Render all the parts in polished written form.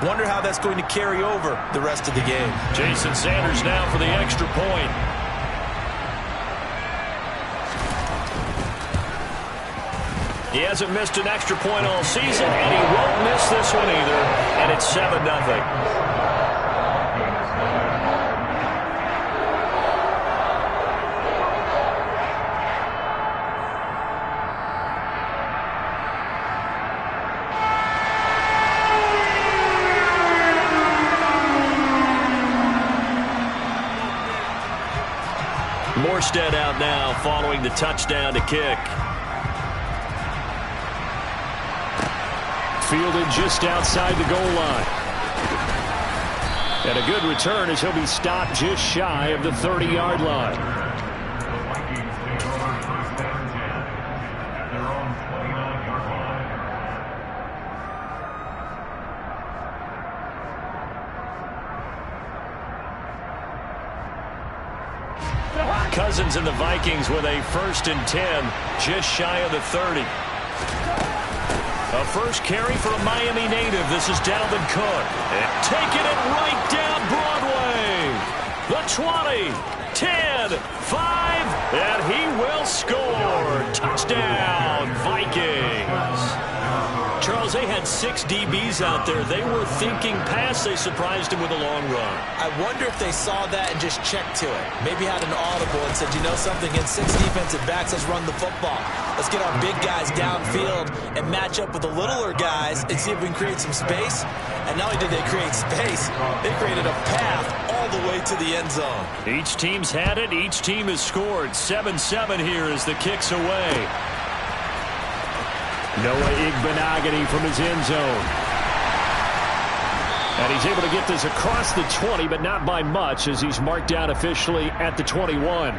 Wonder how that's going to carry over the rest of the game. Jason Sanders now for the extra point. He hasn't missed an extra point all season, and he won't miss this one either, and it's 7-0. Morstead out now following the touchdown to kick. Fielded just outside the goal line. And a good return as he'll be stopped just shy of the 30-yard line. Cousins and the Vikings with a 1st and 10, just shy of the 30. A first carry for a Miami native. This is Dalvin Cook. And taking it right down Broadway. The 20, 10, 5, and he will score. Touchdown, Vikings. Charles, they had 6 DBs out there. They were thinking pass. They surprised him with a long run. I wonder if they saw that and just checked to it. Maybe had an audible and said, you know something, in 6 defensive backs, let's run the football. Let's get our big guys downfield and match up with the littler guys and see if we can create some space. And not only did they create space, they created a path all the way to the end zone. Each team's had it. Each team has scored. 7-7 here as the kick's away. Noah Igbenogany from his end zone. And he's able to get this across the 20, but not by much as he's marked down officially at the 21.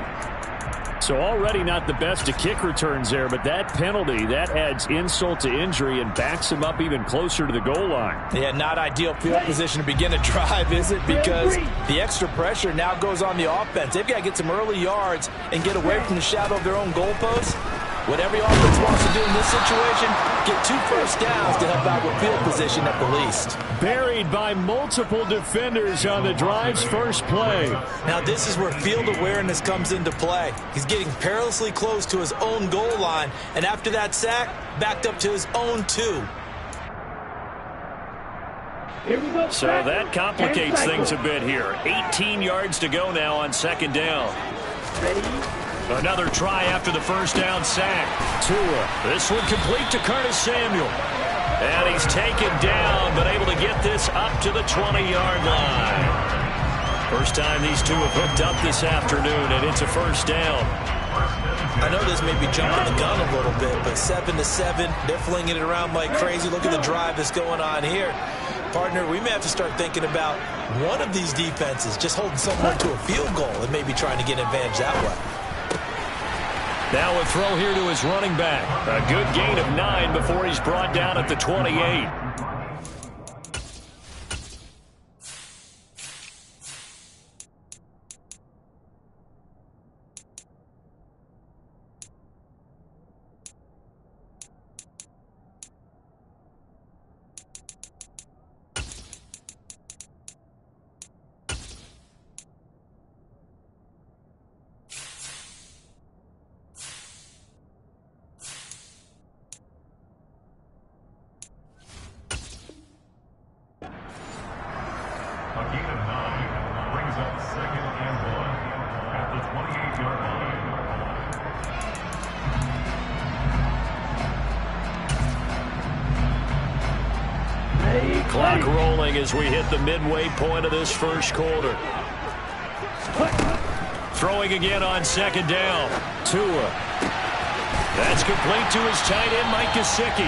So already not the best of kick returns there, but that penalty, that adds insult to injury and backs him up even closer to the goal line. Yeah, not ideal field position to begin a drive, is it? Because the extra pressure now goes on the offense. They've got to get some early yards and get away from the shadow of their own goalposts. What every offense wants to do in this situation, get 2 first downs to help out with field position at the least. Buried by multiple defenders on the drive's first play. Now this is where field awareness comes into play. He's getting perilously close to his own goal line, and after that sack, backed up to his own 2. So that complicates things a bit here. 18 yards to go now on 2nd down. Another try after the first down sack. Tua. This one complete to Curtis Samuel. And he's taken down, but able to get this up to the 20-yard line. First time these two have hooked up this afternoon, and it's a first down. I know this may be jumping the gun a little bit, but 7-7, they're flinging it around like crazy. Look at the drive that's going on here. Partner, we may have to start thinking about one of these defenses just holding someone to a field goal and maybe trying to get an advantage that way. Now a throw here to his running back. A good gain of 9 before he's brought down at the 28. Clock rolling as we hit the midway point of this first quarter. Throwing again on 2nd down. Tua. That's complete to his tight end, Mike Gesicki.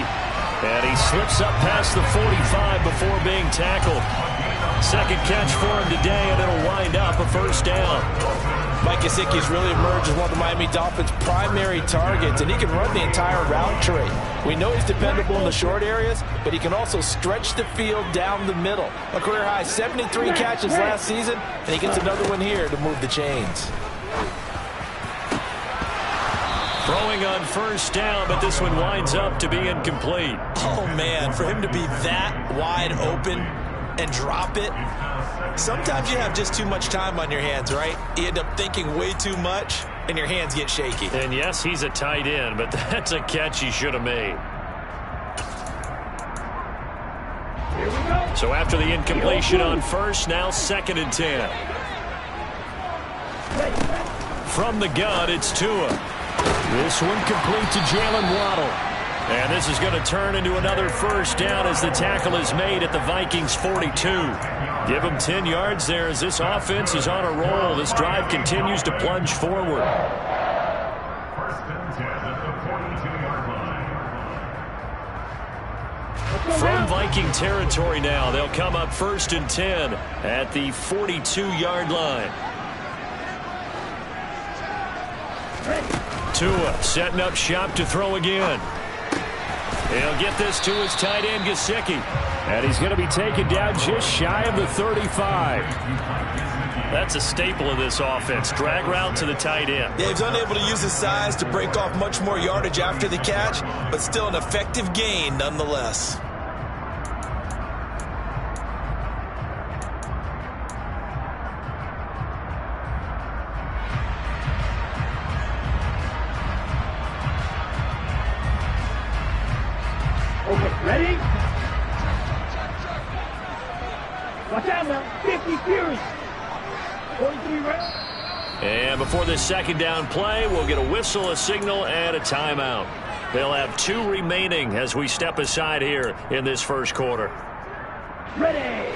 And he slips up past the 45 before being tackled. Second catch for him today, and it'll wind up a first down. Mike Gesicki has really emerged as one of the Miami Dolphins' primary targets, and he can run the entire route tree. We know he's dependable in the short areas, but he can also stretch the field down the middle. A career-high 73 catches last season, and he gets another one here to move the chains. Throwing on first down, but this one winds up to be incomplete. Oh, man, for him to be that wide open, and drop it. Sometimes you have just too much time on your hands, right? You end up thinking way too much, and your hands get shaky. And yes, he's a tight end, but that's a catch he should have made. So after the incompletion on first, now 2nd and 10. From the gun, it's Tua. This one complete to Jalen Waddle. And this is going to turn into another first down as the tackle is made at the Vikings 42. Give them 10 yards there as this offense is on a roll. This drive continues to plunge forward. From Viking territory now, they'll come up 1st and 10 at the 42-yard line. Tua setting up shop to throw again. He'll get this to his tight end, Gesicki. And he's going to be taken down just shy of the 35. That's a staple of this offense. Drag route to the tight end. Yeah, he's unable to use his size to break off much more yardage after the catch, but still an effective gain nonetheless. Ready? Watch out now. 50 Fury. 43 rounds. And before this 2nd down play, we'll get a whistle, a signal, and a timeout. They'll have 2 remaining as we step aside here in this first quarter. Ready.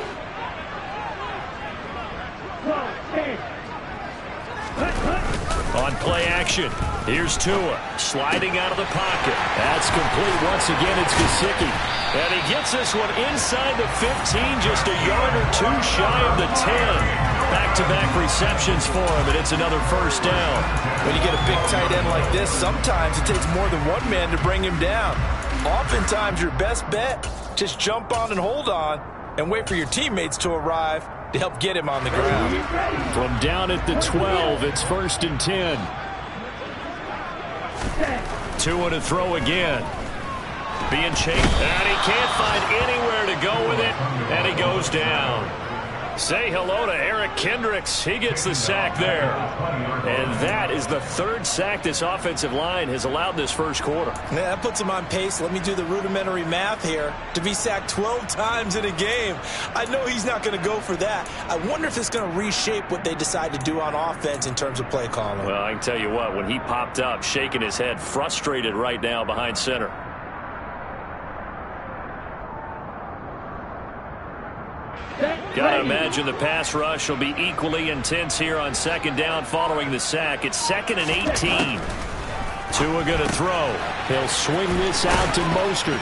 12, 10. On play action, here's Tua sliding out of the pocket. That's complete once again. It's Gesicki. And he gets this one inside the 15, just a yard or 2 shy of the 10. Back-to-back receptions for him, and it's another first down. When you get a big tight end like this, sometimes it takes more than one man to bring him down. Oftentimes, your best bet, just jump on and hold on and wait for your teammates to arrive to help get him on the ground. From down at the 12, it's 1st and 10. Tua to throw again. Being chased, and he can't find anywhere to go with it, and he goes down. Say hello to Eric Kendricks. He gets the sack there. And that is the 3rd sack this offensive line has allowed this first quarter. Man, that puts him on pace. Let me do the rudimentary math here. To be sacked 12 times in a game, I know he's not going to go for that. I wonder if it's going to reshape what they decide to do on offense in terms of play calling. Well, I can tell you what, when he popped up, shaking his head, frustrated right now behind center. Gotta imagine the pass rush will be equally intense here on 2nd down following the sack. It's 2nd and 18. Tua gonna throw. He'll swing this out to Mostert.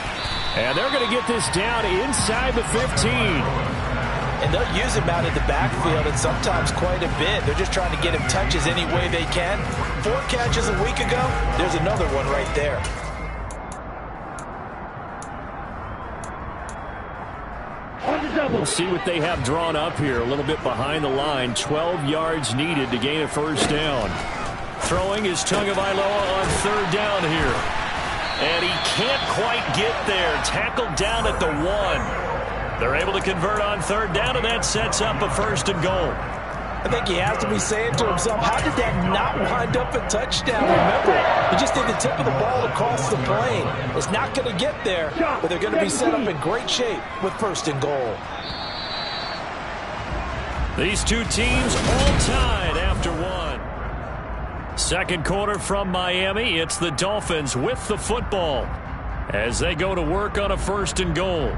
And they're gonna get this down inside the 15. And they'll use him out in the backfield, and sometimes quite a bit. They're just trying to get him touches any way they can. 4 catches a week ago, there's another one right there. We'll see what they have drawn up here. A little bit behind the line. 12 yards needed to gain a first down. Throwing is Tagovailoa on 3rd down here. And he can't quite get there. Tackled down at the 1. They're able to convert on 3rd down, and that sets up a 1st and goal. I think he has to be saying to himself, how did that not wind up a touchdown? Remember, he just did the tip of the ball across the plane. It's not going to get there, but they're going to be set up in great shape with 1st and goal. These 2 teams all tied after 1. 2nd quarter from Miami. It's the Dolphins with the football as they go to work on a 1st and goal.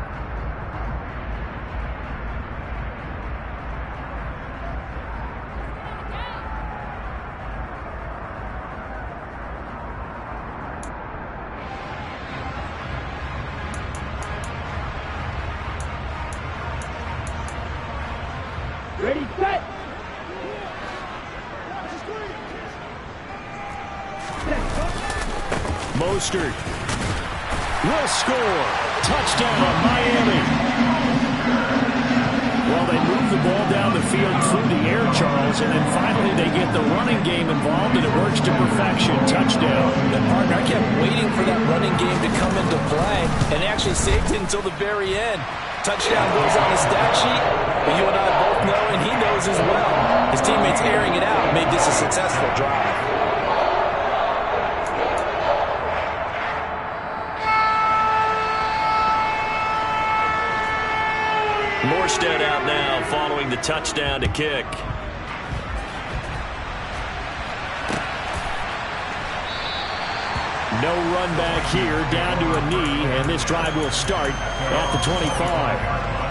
Ready, set. Mostert will score. Touchdown, Miami. Well, they move the ball down the field through the air, Charles, and then finally they get the running game involved, and it works to perfection. Touchdown. And partner, I kept waiting for that running game to come into play, and actually saved it until the very end. Touchdown goes on the stat sheet, was as well. His teammates airing it out made this a successful drive. Morstead out now following the touchdown to kick. No run back here, down to a knee, and this drive will start at the 25.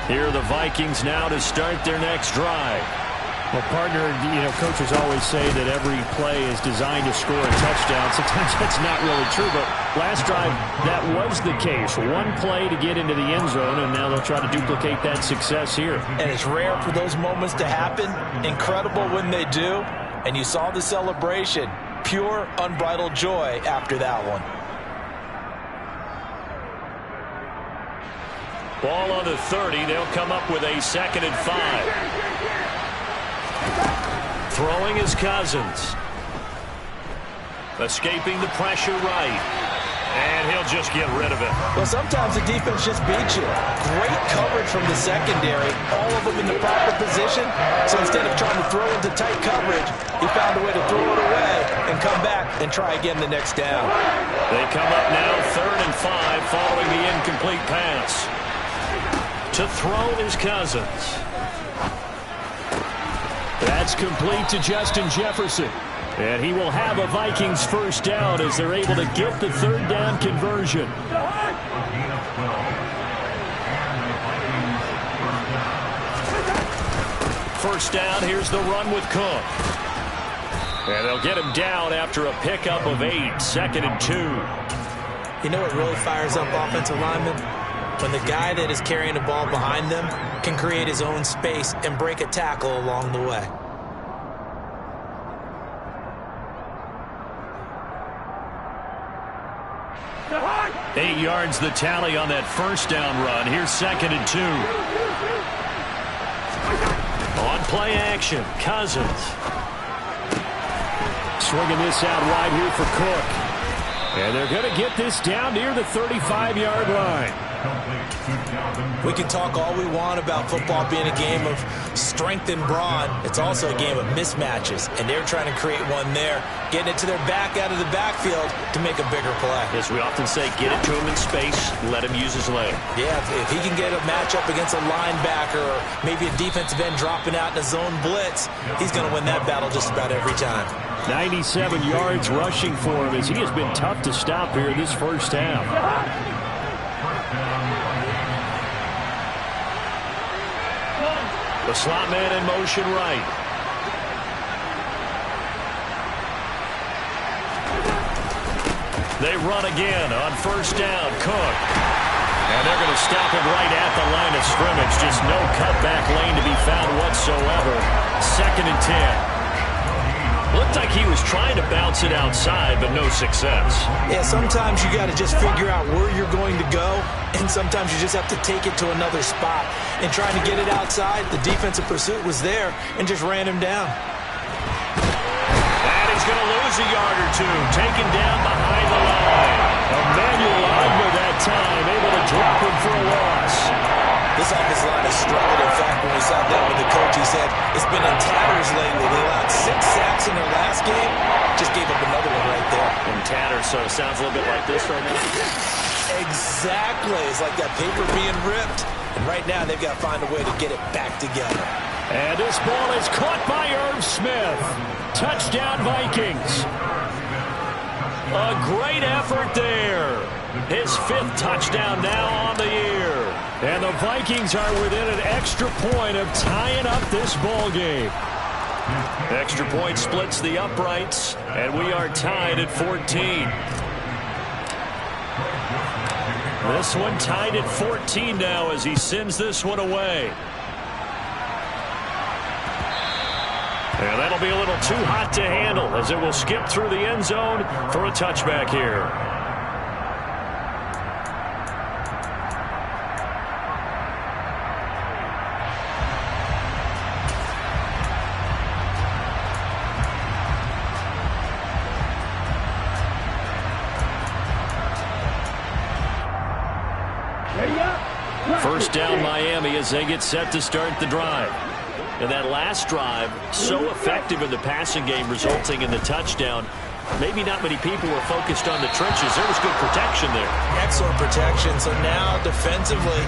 Here are the Vikings now to start their next drive. Well, partner, coaches always say that every play is designed to score a touchdown. Sometimes that's not really true, but last drive, that was the case. One play to get into the end zone, and now they'll try to duplicate that success here. And it's rare for those moments to happen. Incredible when they do. And you saw the celebration. Pure, unbridled joy after that one. Ball on the 30. They'll come up with a 2nd and 5. Throwing is Cousins. Escaping the pressure right. And he'll just get rid of it. Well, sometimes the defense just beats you. Great coverage from the secondary. All of them in the proper position. So instead of trying to throw into tight coverage, he found a way to throw it away and come back and try again the next down. They come up now 3rd and 5 following the incomplete pass. To throw is Cousins. That's complete to Justin Jefferson. And he will have a Vikings first down as they're able to get the 3rd down conversion. First down, here's the run with Cook. And they'll get him down after a pickup of 8, 2nd and 2. You know what really fires up offensive linemen? When the guy that is carrying the ball behind them can create his own space and break a tackle along the way. Eight yards the tally on that first down run. Here's 2nd and 2. On play action, Cousins. Swinging this out wide here for Cook. And they're going to get this down near the 35-yard line. We can talk all we want about football being a game of strength and brawn. It's also a game of mismatches, and they're trying to create one there, getting it to their back out of the backfield to make a bigger play. As we often say, get it to him in space, let him use his leg. Yeah, if he can get a matchup against a linebacker or maybe a defensive end dropping out in a zone blitz, he's going to win that battle just about every time. 97 yards rushing for him as he has been tough to stop here this first half. The slot man in motion right. They run again on first down. Cook. And they're going to stop him right at the line of scrimmage. Just no cutback lane to be found whatsoever. 2nd and 10. Looked like he was trying to bounce it outside, but no success. Yeah, sometimes you got to just figure out where you're going to go, and sometimes you just have to take it to another spot. And trying to get it outside, the defensive pursuit was there and just ran him down. And he's going to lose a yard or two, taken down behind the line. Emmanuel Ogba that time, able to drop him for a loss. This offensive line has struggled. In fact, when we sat down with the coach, he said it's been in tatters lately. They allowed 6 sacks in their last game. Just gave up another one right there. In tatters, so it sounds a little bit like this right now. Exactly. It's like that paper being ripped. And right now, they've got to find a way to get it back together. And this ball is caught by Irv Smith. Touchdown, Vikings. A great effort there. His 5th touchdown now on the year. And the Vikings are within an extra point of tying up this ball game. Extra point splits the uprights, and we are tied at 14. This one tied at 14 now as he sends this one away. And that'll be a little too hot to handle as it will skip through the end zone for a touchback here. First down Miami as they get set to start the drive. And that last drive, so effective in the passing game, resulting in the touchdown. Maybe not many people were focused on the trenches. There was good protection there. Excellent protection. So now defensively,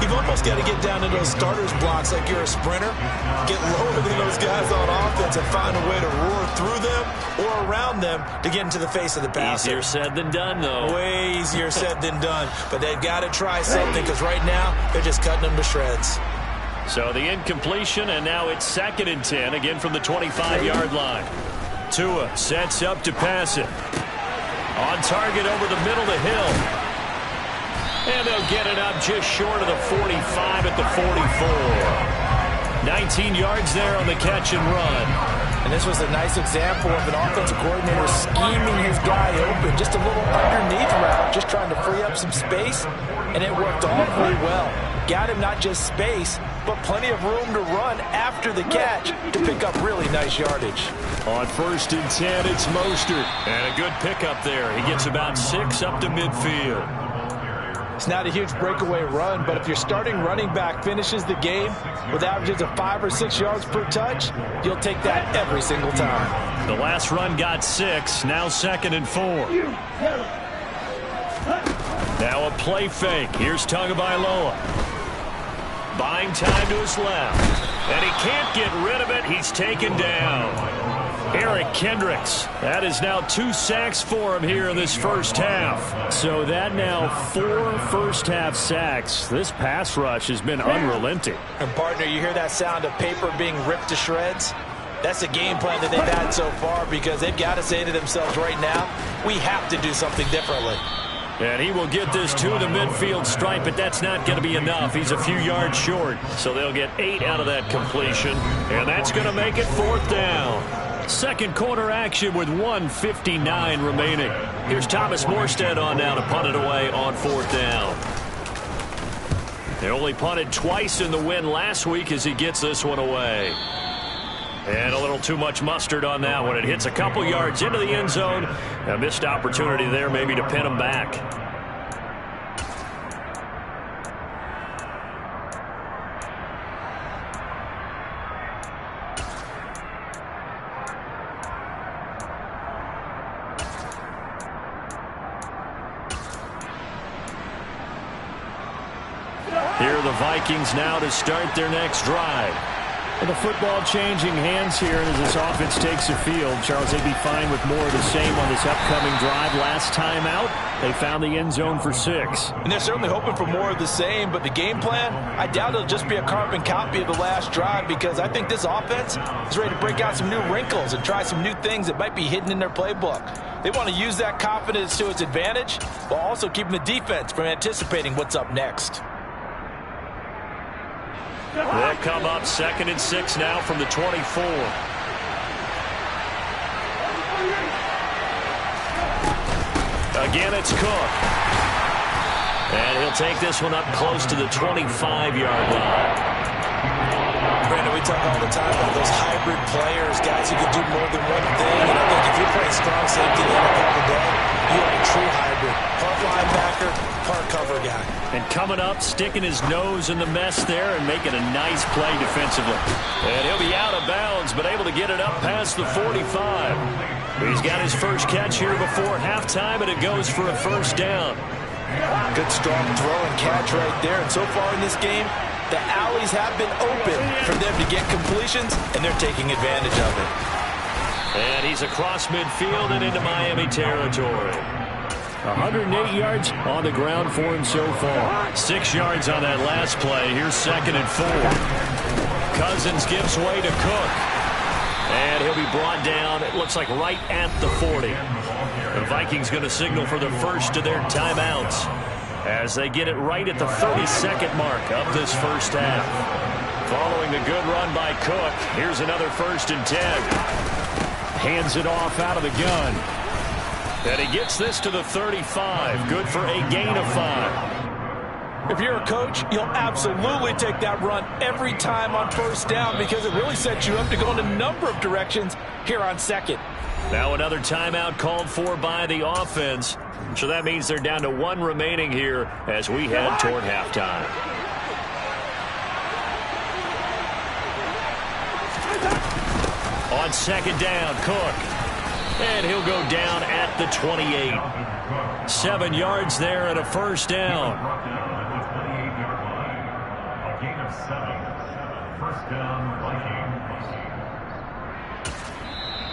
you've almost got to get down to those starters blocks like you're a sprinter. Get lower than those guys on offense and find a way to roar through them or around them to get into the face of the passer. Easier said than done, though. Way easier said than done. But they've got to try something because right now they're just cutting them to shreds. So the incompletion, and now it's 2nd and 10, again from the 25-yard line. Tua sets up to pass it. On target over the middle to Hill. And they'll get it up just short of the 45 at the 44. 19 yards there on the catch and run. And this was a nice example of an offensive coordinator scheming his guy open. Just a little underneath route, just trying to free up some space. And it worked awfully well. Got him not just space, but plenty of room to run after the catch to pick up really nice yardage. On 1st and 10, it's Mostert. And a good pickup there. He gets about 6 up to midfield. It's not a huge breakaway run, but if your starting running back finishes the game with averages of 5 or 6 yards per touch, you'll take that every single time. The last run got 6. Now 2nd and 4. Now a play fake. Here's Tagovailoa. Buying time to his left. And he can't get rid of it. He's taken down. Eric Kendricks. That is now 2 sacks for him here in this first half. So that now 4 first-half sacks. This pass rush has been unrelenting. And, partner, you hear that sound of paper being ripped to shreds? That's the game plan that they've had so far because they've got to say to themselves right now, we have to do something differently. And he will get this to the midfield stripe, but that's not going to be enough. He's a few yards short, so they'll get 8 out of that completion. And that's going to make it 4th down. Second quarter action with 1:59 remaining. Here's Thomas Morstead on now to punt it away on 4th down. They only punted twice in the win last week as he gets this one away. And a little too much mustard on that one. It hits a couple yards into the end zone. A missed opportunity there maybe to pin him back. Here are the Vikings now to start their next drive. Well, the football changing hands here as this offense takes the field. Charles, they'd be fine with more of the same on this upcoming drive. Last time out, they found the end zone for 6. And they're certainly hoping for more of the same, but the game plan, I doubt it'll just be a carbon copy of the last drive because I think this offense is ready to break out some new wrinkles and try some new things that might be hidden in their playbook. They want to use that confidence to its advantage while also keeping the defense from anticipating what's up next. They'll come up 2nd and 6 now from the 24. Again, it's Cook. And he'll take this one up close to the 25-yard line. Brandon, we talk all the time about those hybrid players, guys who can do more than one thing. And I think if you're playing strong safety in the NFL today, you are a true hybrid. Part linebacker, part cover guy. And coming up, sticking his nose in the mess there and making a nice play defensively. And he'll be out of bounds, but able to get it up past the 45. He's got his first catch here before halftime, and it goes for a 1st down. Good strong throw and catch right there. And so far in this game, the alleys have been open for them to get completions, and they're taking advantage of it. And he's across midfield and into Miami territory. 108 yards on the ground for him so far. 6 yards on that last play. Here's 2nd and 4. Cousins gives way to Cook. And he'll be brought down, it looks like right at the 40. The Vikings going to signal for the first of their timeouts as they get it right at the 32nd mark of this first half. Following the good run by Cook, here's another 1st and 10. Hands it off out of the gun. And he gets this to the 35. Good for a gain of 5. If you're a coach, you'll absolutely take that run every time on 1st down because it really sets you up to go in a number of directions here on 2nd. Now another timeout called for by the offense. So that means they're down to 1 remaining here as we head toward halftime. on second down. Cook. And he'll go down at the 28. 7 yards there and a first down.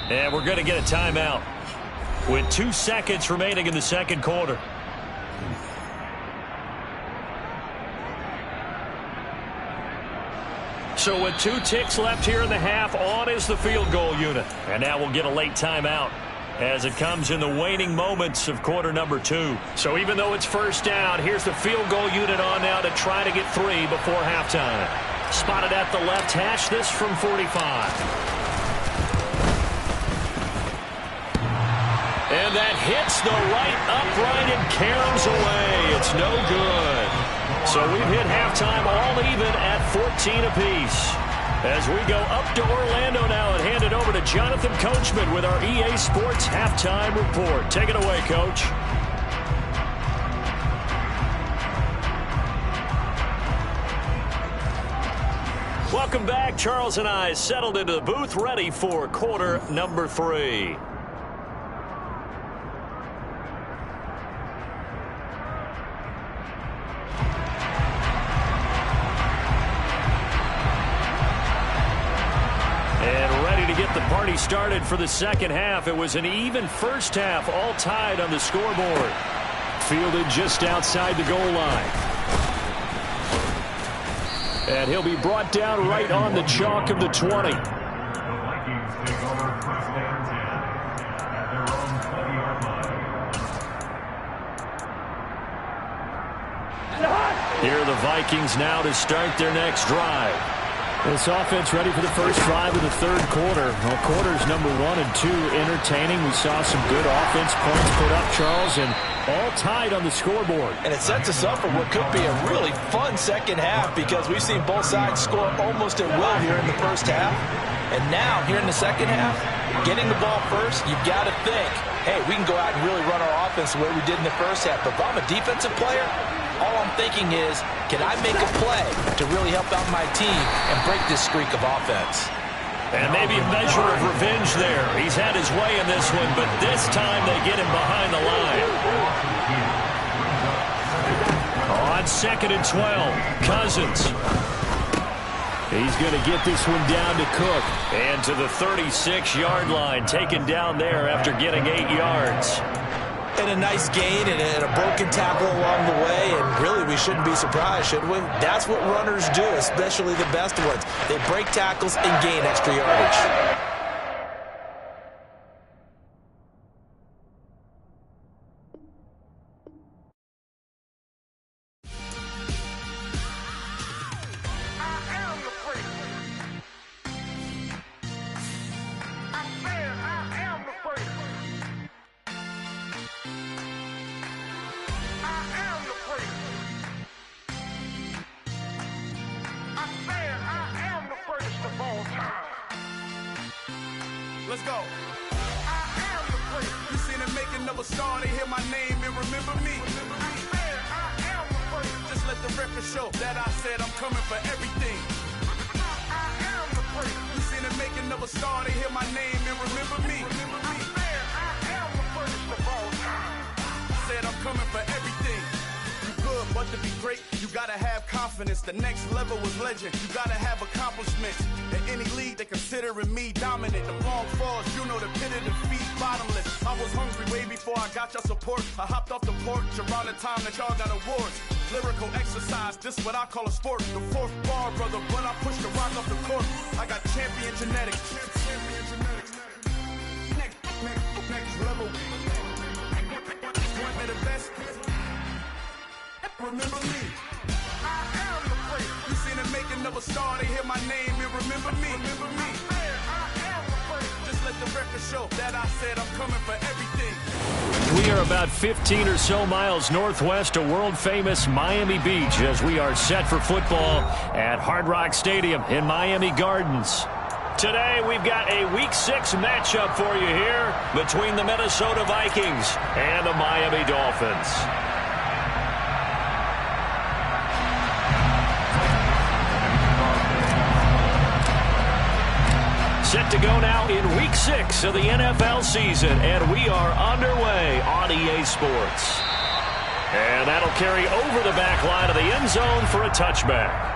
And we're going to get a timeout with 2 seconds remaining in the second quarter. So with 2 ticks left here in the half, on is the field goal unit. And now we'll get a late timeout as it comes in the waning moments of quarter number 2. So even though it's first down, here's the field goal unit on now to try to get 3 before halftime. Spotted at the left hash, this from 45. And that hits the right upright and caroms away. It's no good. So we've hit halftime all even at 14 apiece. As we go up to Orlando now and hand it over to Jonathan Coachman with our EA Sports Halftime Report. Take it away, Coach. Welcome back. Charles and I settled into the booth, ready for quarter number 3. The party started for the second half. It was an even first half, all tied on the scoreboard. Fielded just outside the goal line. And he'll be brought down right on the chalk of the 20. Here are the Vikings now to start their next drive. This offense ready for the first drive of the third quarter. Well, quarters number 1 and 2 entertaining. We saw some good offense points put up, Charles, and all tied on the scoreboard. And it sets us up for what could be a really fun second half because we've seen both sides score almost at will here in the first half. And now, here in the second half, getting the ball first, you've got to think, hey, we can go out and really run our offense the way we did in the first half. But if I'm a defensive player, all I'm thinking is, can I make a play to really help out my team and break this streak of offense? And maybe a measure of revenge there. He's had his way in this one, but this time they get him behind the line. On 2nd and 12, Cousins. He's going to get this one down to Cook. And to the 36-yard line, taken down there after getting 8 yards. And a nice gain and a broken tackle along the way, and really we shouldn't be surprised, should we? That's what runners do, especially the best ones. They break tackles and gain extra yardage. Let's go. I am the great. You seen the making of a star, they hear my name and remember me. I am the great. Just let the record show that I said I'm coming for everything. I am the great. You seen the making of a star, they hear my name and remember me. I am the greatest of all time. Said I'm coming for everything. You good, but to be great, you gotta have confidence. The next level was legend. You gotta have accomplishments. In any league, they considering me dominant. The long falls, you know the pit of defeat, bottomless. I was hungry way before I got your support. I hopped off the porch around the time that y'all got awards. Lyrical exercise, this what I call a sport. The fourth bar, brother, when I push the rock off the court. I got champion genetics. Next level. One of the best. Remember me. I am the great. You seen the making of a star, they hear my name and remember me. Remember me. I am the great. Just let the record show that I said I'm coming for everything. We are about 15 or so miles northwest of world-famous Miami Beach as we are set for football at Hard Rock Stadium in Miami Gardens. Today, we've got a Week 6 matchup for you here between the Minnesota Vikings and the Miami Dolphins. Set to go now in Week 6 of the NFL season, and we are underway on EA Sports. And that'll carry over the back line of the end zone for a touchback.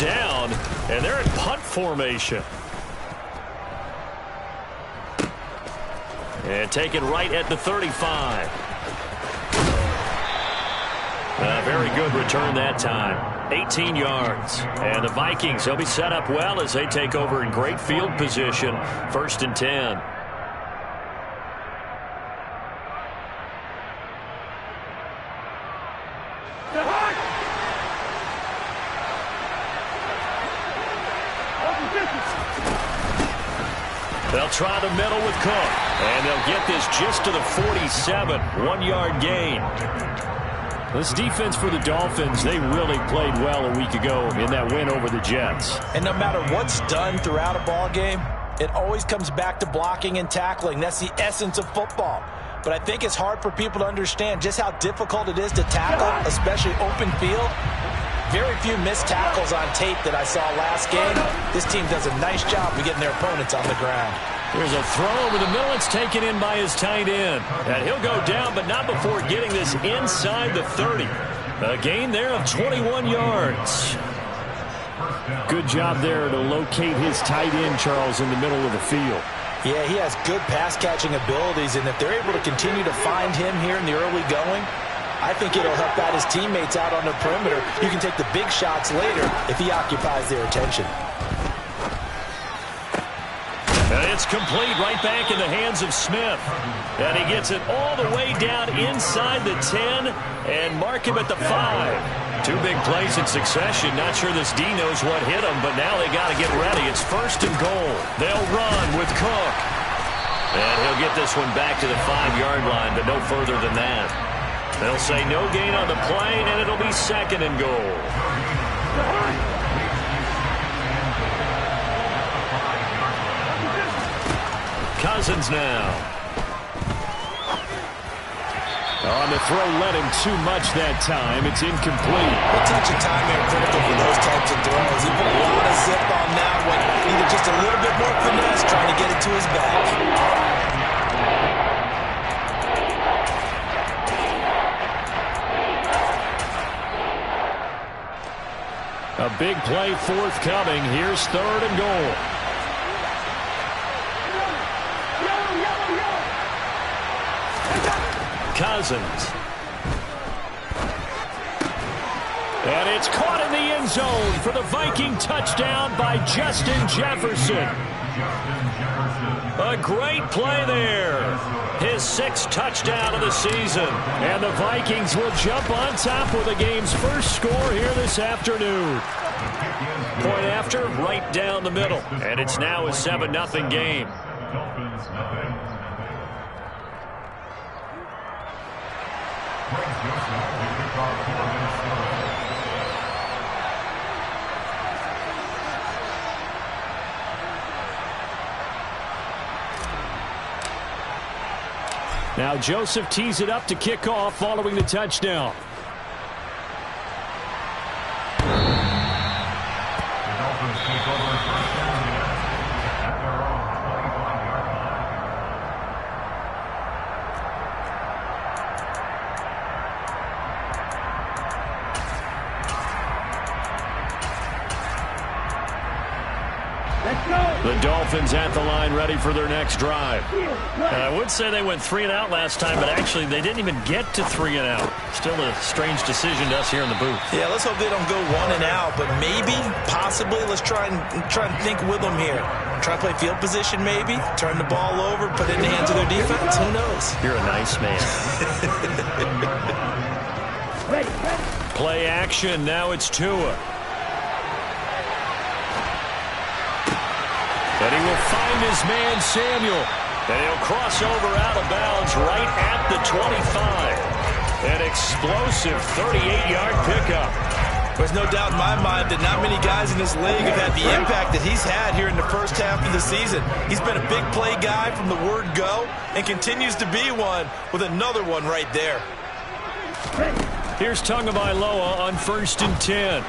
Down, and they're in punt formation. And taken right at the 35. A very good return that time. 18 yards. And the Vikings, they'll be set up well as they take over in great field position. 1st and 10. They'll try the middle with Cook. And they'll get this just to the 47. 1-yard gain. This defense for the Dolphins, they really played well a week ago in that win over the Jets. And no matter what's done throughout a ball game, it always comes back to blocking and tackling. That's the essence of football. But I think it's hard for people to understand just how difficult it is to tackle, especially open field. Very few missed tackles on tape that I saw last game. This team does a nice job of getting their opponents on the ground. There's a throw over the middle. It's taken in by his tight end. And he'll go down, but not before getting this inside the 30. A gain there of 21 yards. Good job there to locate his tight end, Charles, in the middle of the field. Yeah, he has good pass-catching abilities, and if they're able to continue to find him here in the early going, I think it'll help out his teammates out on the perimeter. You can take the big shots later if he occupies their attention. And it's complete right back in the hands of Smith. And he gets it all the way down inside the 10 and mark him at the 5. 2 big plays in succession. Not sure this D knows what hit him, but now they got to get ready. It's 1st and goal. They'll run with Cook. And he'll get this one back to the 5-yard line, but no further than that. They'll say no gain on the play, and it'll be 2nd and goal. Cousins now. On the throw, led him too much that time. It's incomplete. A touch of time here critical for those types of throws. He put a lot of zip on that one. Needed just a little bit more finesse trying to get it to his back. A big play forthcoming. Here's 3rd and goal. Cousins. And it's caught in the end zone for the Viking touchdown by Justin Jefferson. A great play there. His 6th touchdown of the season. And the Vikings will jump on top with the game's first score here this afternoon. Point after, right down the middle. And it's now a 7-0 game. Now Joseph tees it up to kick off following the touchdown. The Dolphins at the line ready for their next drive. I would say they went 3 and out last time, but actually they didn't even get to 3 and out. Still a strange decision to us here in the booth. Yeah, let's hope they don't go 1 and out, but maybe, possibly, let's try and think with them here. Try to play field position maybe, turn the ball over, put it in the hands of their defense. Who knows? You're a nice man. Play action. Now it's Tua. And he will find his man, Samuel. And he'll cross over out of bounds right at the 25. An explosive 38-yard pickup. There's no doubt in my mind that not many guys in this league have had the impact that he's had here in the first half of the season. He's been a big play guy from the word go and continues to be one with another one right there. Here's Tagovailoa on 1st and 10.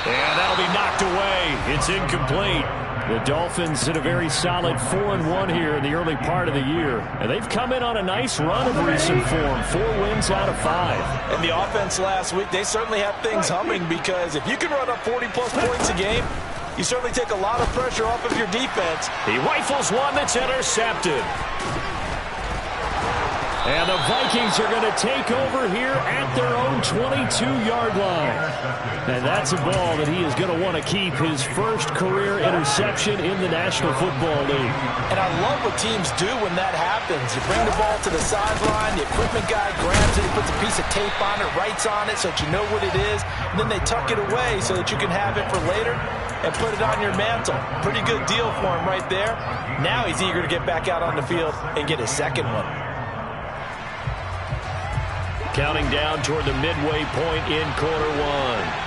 And that'll be knocked away. It's incomplete. The Dolphins hit a very solid 4-1 here in the early part of the year. And they've come in on a nice run of recent form. 4 wins out of 5. And the offense last week, they certainly have things humming because if you can run up 40-plus points a game, you certainly take a lot of pressure off of your defense. He rifles one that's intercepted. And the Vikings are going to take over here at their own 22-yard line. And that's a ball that he is going to want to keep, his first career interception in the National Football League. And I love what teams do when that happens. You bring the ball to the sideline, the equipment guy grabs it, he puts a piece of tape on it, writes on it so that you know what it is, and then they tuck it away so that you can have it for later and put it on your mantle. Pretty good deal for him right there. Now he's eager to get back out on the field and get his second one. Counting down toward the midway point in quarter 1.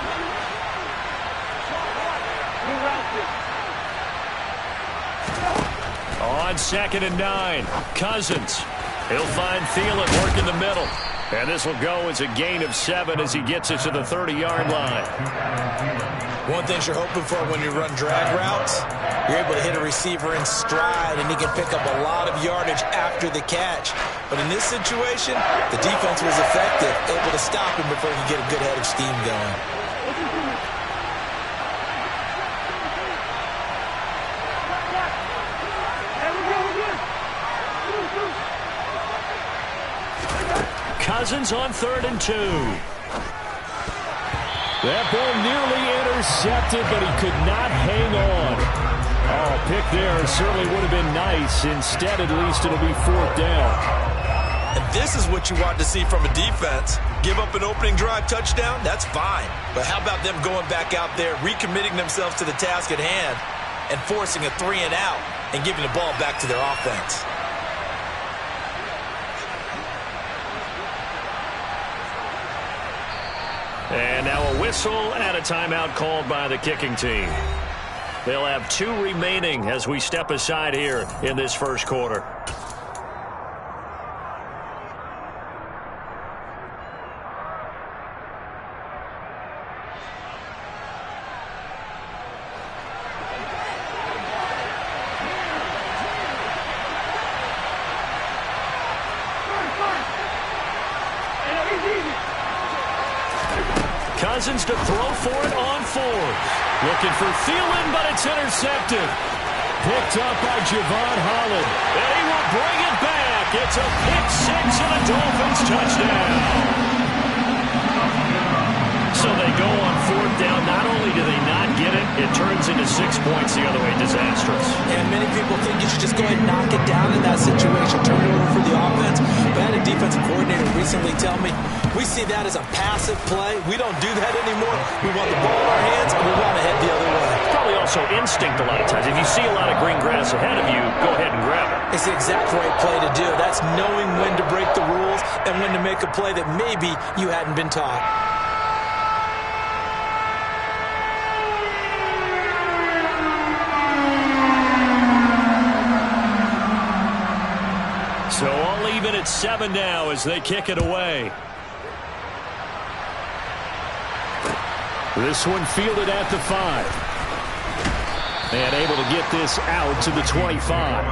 On 2nd and 9, Cousins. He'll find Thielen working the middle. And this will go as a gain of 7 as he gets it to the 30-yard line. One thing you're hoping for when you run drag routes, you're able to hit a receiver in stride, and he can pick up a lot of yardage after the catch. But in this situation, the defense was effective, able to stop him before he could get a good head of steam going. Cousins on 3rd and 2. That ball nearly intercepted, but he could not hang on. Oh, pick there certainly would have been nice. Instead, at least it'll be 4th down. And this is what you want to see from a defense. Give up an opening drive touchdown, that's fine. But how about them going back out there, recommitting themselves to the task at hand, and forcing a 3 and out and giving the ball back to their offense? And now a whistle and a timeout called by the kicking team. They'll have 2 remaining as we step aside here in this first quarter. Cousins to throw for it on 4th. Looking for Thielen, but it's intercepted. Picked up by Javon Holland. And he will bring it back. It's a pick 6 and a Dolphins touchdown. it turns into 6 points the other way. Disastrous. And many people think you should just go ahead and knock it down in that situation. Turn it over for the offense. But I had a defensive coordinator recently tell me, we see that as a passive play. We don't do that anymore. We want the ball in our hands, and we want to head the other way. Probably also instinct a lot of times. If you see a lot of green grass ahead of you, go ahead and grab it. It's the exact right play to do. That's knowing when to break the rules and when to make a play that maybe you hadn't been taught. So all even at 7 now as they kick it away. This one fielded at the 5. And able to get this out to the 25.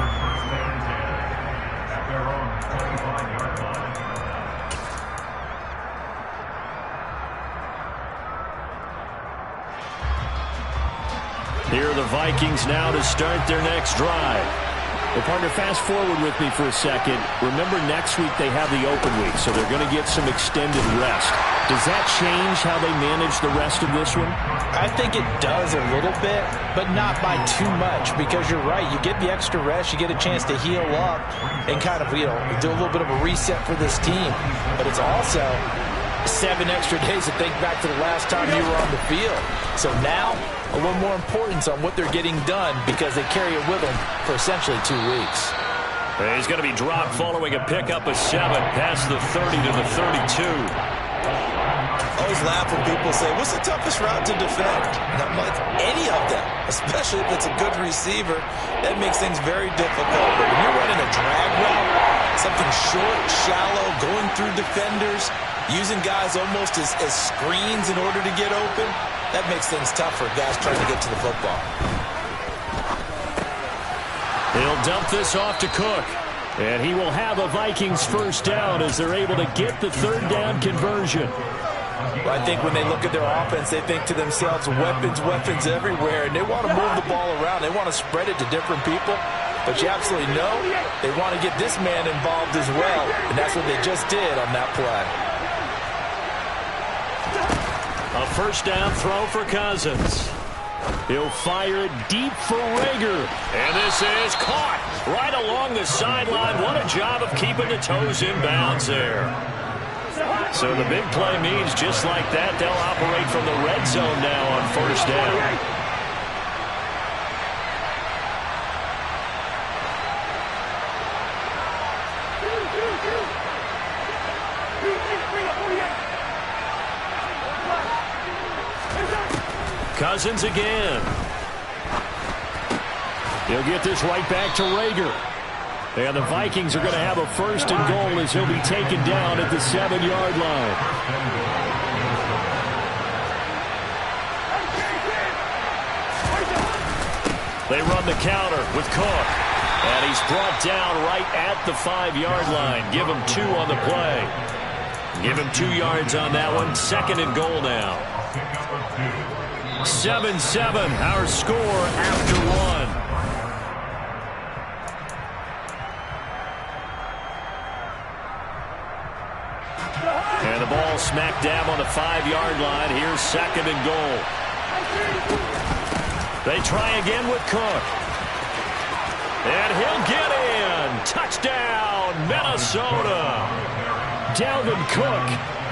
Here are the Vikings now to start their next drive. Well, partner, fast forward with me for a second. Remember, next week they have the open week, so they're going to get some extended rest. Does that change how they manage the rest of this one? I think it does a little bit, but not by too much, because you're right. You get the extra rest, you get a chance to heal up and kind of, do a little bit of a reset for this team. But it's also 7 extra days to think back to the last time you were on the field. So now, a little more importance on what they're getting done because they carry it with them for essentially 2 weeks. He's going to be dropped following a pickup of 7 past the 30 to the 32. I always laugh when people say, what's the toughest route to defend? And I'm like, any of them, especially if it's a good receiver. That makes things very difficult. But when you're running a drag route, something short, shallow, going through defenders, using guys almost as screens in order to get open, that makes things tough for guys trying to get to the football. He'll dump this off to Cook. And he will have a Vikings first down as they're able to get the 3rd down conversion. Well, I think when they look at their offense, they think to themselves, weapons, weapons everywhere, and they want to move the ball around. They want to spread it to different people. But you absolutely know they want to get this man involved as well, and that's what they just did on that play. A first down throw for Cousins. He'll fire it deep for Rager. And this is caught right along the sideline. What a job of keeping the toes in bounds there. So the big play means just like that, they'll operate from the red zone now on first down. Cousins again. He'll get this right back to Rager. And the Vikings are going to have a 1st and goal as he'll be taken down at the 7-yard line. They run the counter with Cook. And he's brought down right at the 5-yard line. Give him 2 on the play. Give him 2 yards on that one. 2nd and goal now. 7-7, our score after 1. And the ball smack dab on the 5-yard line. Here's 2nd and goal. They try again with Cook. And he'll get in. Touchdown, Minnesota. Dalvin Cook,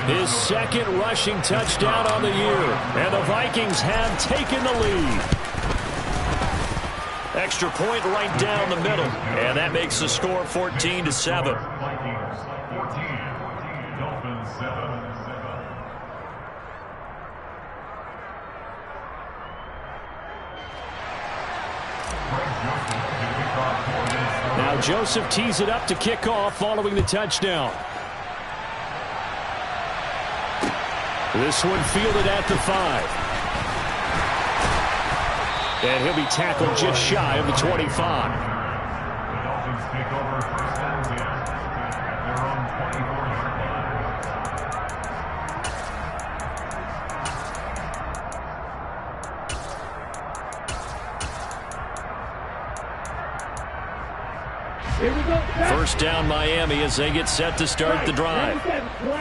his 2nd rushing touchdown on the year. And the Vikings have taken the lead. Extra point right down the middle. And that makes the score 14-7. Now Joseph tees it up to kick off following the touchdown. This one fielded at the 5. And he'll be tackled just shy of the 25. Here we go. First down Miami as they get set to start the drive.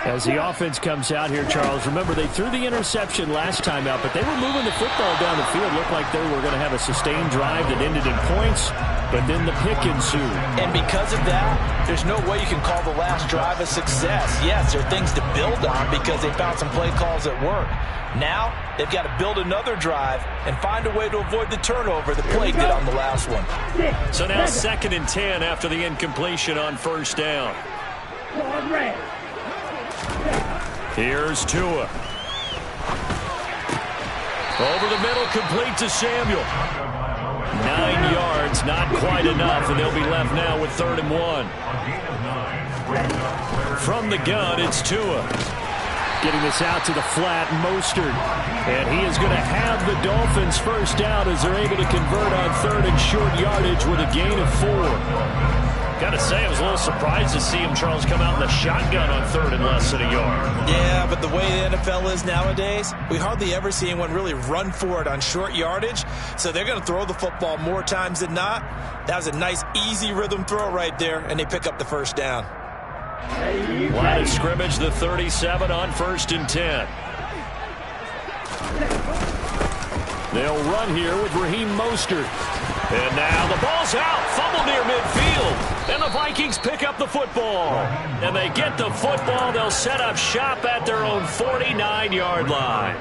As the offense comes out here, Charles, remember they threw the interception last time out, but they were moving the football down the field. Looked like they were going to have a sustained drive that ended in points, but then the pick ensued. And because of that, there's no way you can call the last drive a success. Yes, there are things to build on because they found some play calls at work. Now, they've got to build another drive and find a way to avoid the turnover the play did on the last one. So now 2nd and 10 after the incompletion on first down. Here's Tua. Over the middle, complete to Samuel. 9 yards, not quite enough, and they'll be left now with 3rd and 1. From the gun, it's Tua. Getting this out to the flat, Mostert. And he is going to have the Dolphins first down as they're able to convert on 3rd and short yardage with a gain of 4. Got to say, I was a little surprised to see him, Charles, come out in the shotgun on 3rd and less than a yard. Yeah, but the way the NFL is nowadays, we hardly ever see anyone really run for it on short yardage. So they're going to throw the football more times than not. That was a nice, easy rhythm throw right there, and they pick up the first down. Line of scrimmage, the 37 on 1st and 10. They'll run here with Raheem Mostert. And now the ball's out. Fumble near midfield. And the Vikings pick up the football. And they get the football. They'll set up shop at their own 49-yard line.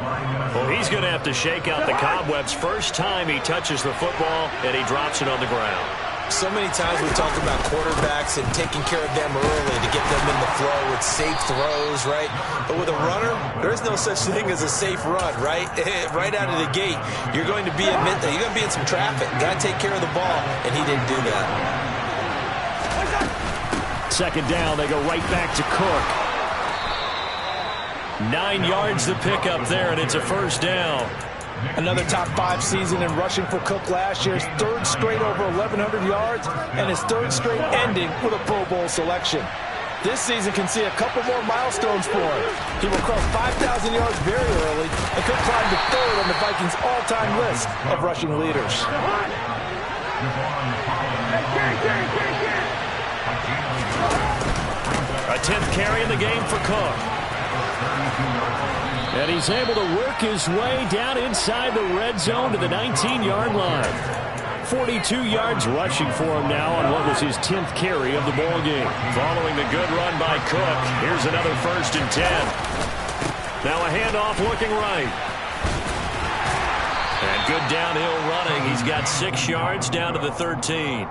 Well, he's going to have to shake out the cobwebs. First time he touches the football, and he drops it on the ground. So many times we talk about quarterbacks and taking care of them early to get them in the flow with safe throws, right? But with a runner, there's no such thing as a safe run, right? Right out of the gate, you're going to be in some traffic. Got to take care of the ball, and he didn't do that. 2nd down, they go right back to Cook. 9 yards to pick up there, and it's a first down. Another top 5 season in rushing for Cook last year. His 3rd straight over 1,100 yards, and his 3rd straight ending with a Pro Bowl selection. This season can see a couple more milestones for him. He will cross 5,000 yards very early and could climb to 3rd on the Vikings' all-time list of rushing leaders. A 10th carry in the game for Cook. And he's able to work his way down inside the red zone to the 19-yard line. 42 yards rushing for him now on what was his 10th carry of the ball game. Following the good run by Cook, here's another 1st and 10. Now a handoff looking right. And good downhill running. He's got 6 yards down to the 13.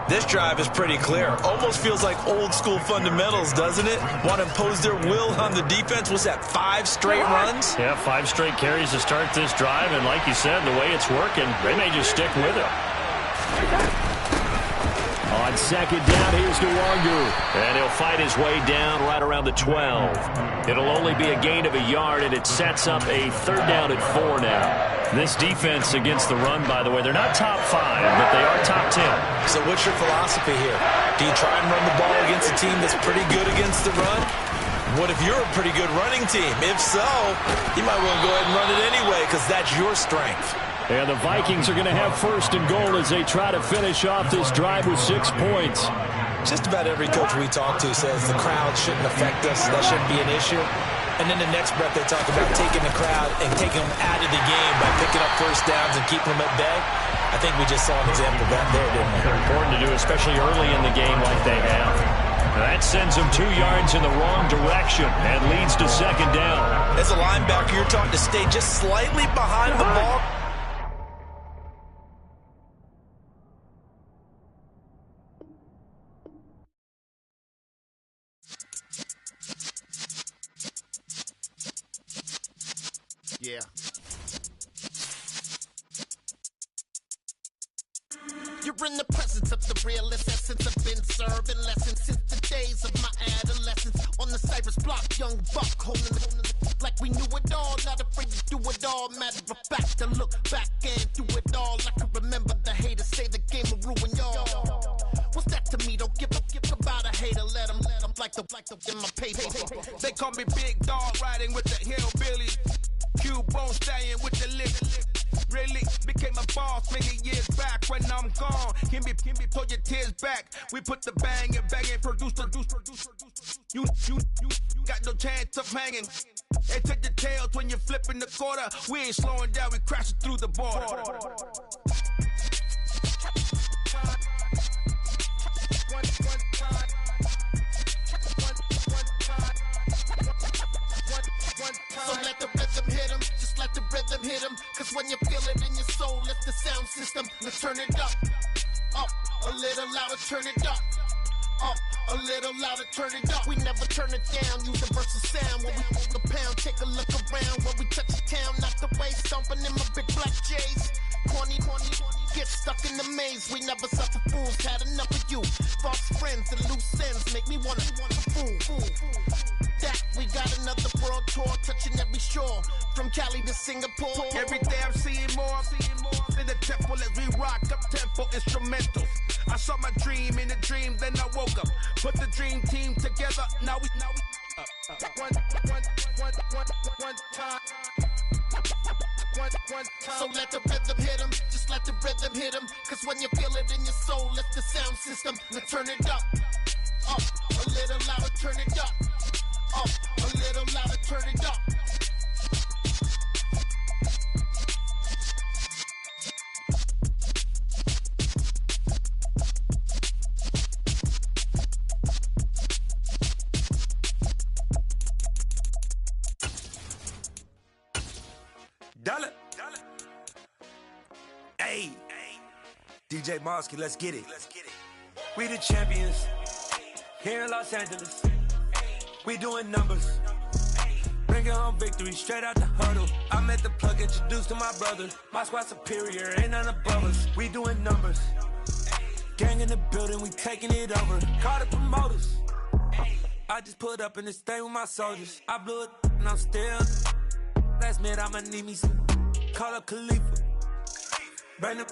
This drive is pretty clear. Almost feels like old school fundamentals, doesn't it? Want to impose their will on the defense. Was that 5 straight runs? Yeah, 5 straight carries to start this drive. And like you said, the way it's working, they may just stick with it. On 2nd down, here's Nwangu. And he'll fight his way down right around the 12. It'll only be a gain of a yard, and it sets up a 3rd down at 4 now. This defense against the run, by the way, they're not top 5, but they are top 10. So what's your philosophy here? Do you try and run the ball against a team that's pretty good against the run? What if you're a pretty good running team? If so, you might want to go ahead and run it anyway because that's your strength. And the Vikings are going to have 1st and goal as they try to finish off this drive with 6 points. Just about every coach we talk to says the crowd shouldn't affect us. That shouldn't be an issue. And then the next breath they talk about taking the crowd and taking them out of the game by picking up 1st downs and keeping them at bay. I think we just saw an example of that there, didn't we? They're important to do, especially early in the game like they have. That sends them 2 yards in the wrong direction and leads to 2nd down. As a linebacker, you're taught to stay just slightly behind the ball. Yeah. You're in the presence of the realest essence. I've been serving lessons since the days of my adolescence. On the Cyrus block, young buck holding it like we knew it all. Not afraid to do it all. Matter of fact, to look back and do it all. I can remember the haters say the game will ruin y'all. What's that to me? Don't give about a hater. Let them like the in my paper. They call me Big Dog, riding with the hillbillies. Cube bone stallion with the lick. Really became a boss many years back when I'm gone. Can be pull your tears back. We put the bang and produce. You got no chance of hanging. They take the tails when you're flipping the quarter. We ain't slowing down, we crashing through the border. So let the rhythm hit 'em, just let the rhythm hit 'em. Cause when you feel it in your soul, lift the sound system. Let's turn it up, a little louder, turn it up. A little louder, turn it up. We never turn it down, universal sound. When we move the pound, take a look around. When we touch the town, knock the way, stomping in my big black J's. Corny, get stuck in the maze. We never suffer fools, had enough of you. False friends and loose ends make me wanna fool. That we got another world tour, touching every shore, from Cali to Singapore. Every day I'm seeing more in the temple as we rock up tempo instrumentals. I saw my dream in a dream, then I woke up. Put the dream team together. Now we one time. So let the rhythm hit 'em, just let the rhythm hit 'em. Cause when you feel it in your soul, lift the sound system. Now turn it up, a little louder, turn it up, a little louder, turn it up. Dollar. Hey, DJ Mosky, let's get it. We the champions here in Los Angeles. We doing numbers. Bringing home victory straight out the huddle. I met the plug, introduced to my brother. My squad superior, ain't none above us. We doing numbers. Gang in the building, we taking it over. Call the promoters. I just put up in this thing with my soldiers. I blew it and I'm still. Last minute I'ma need me some. Call up Khalifa. Bring the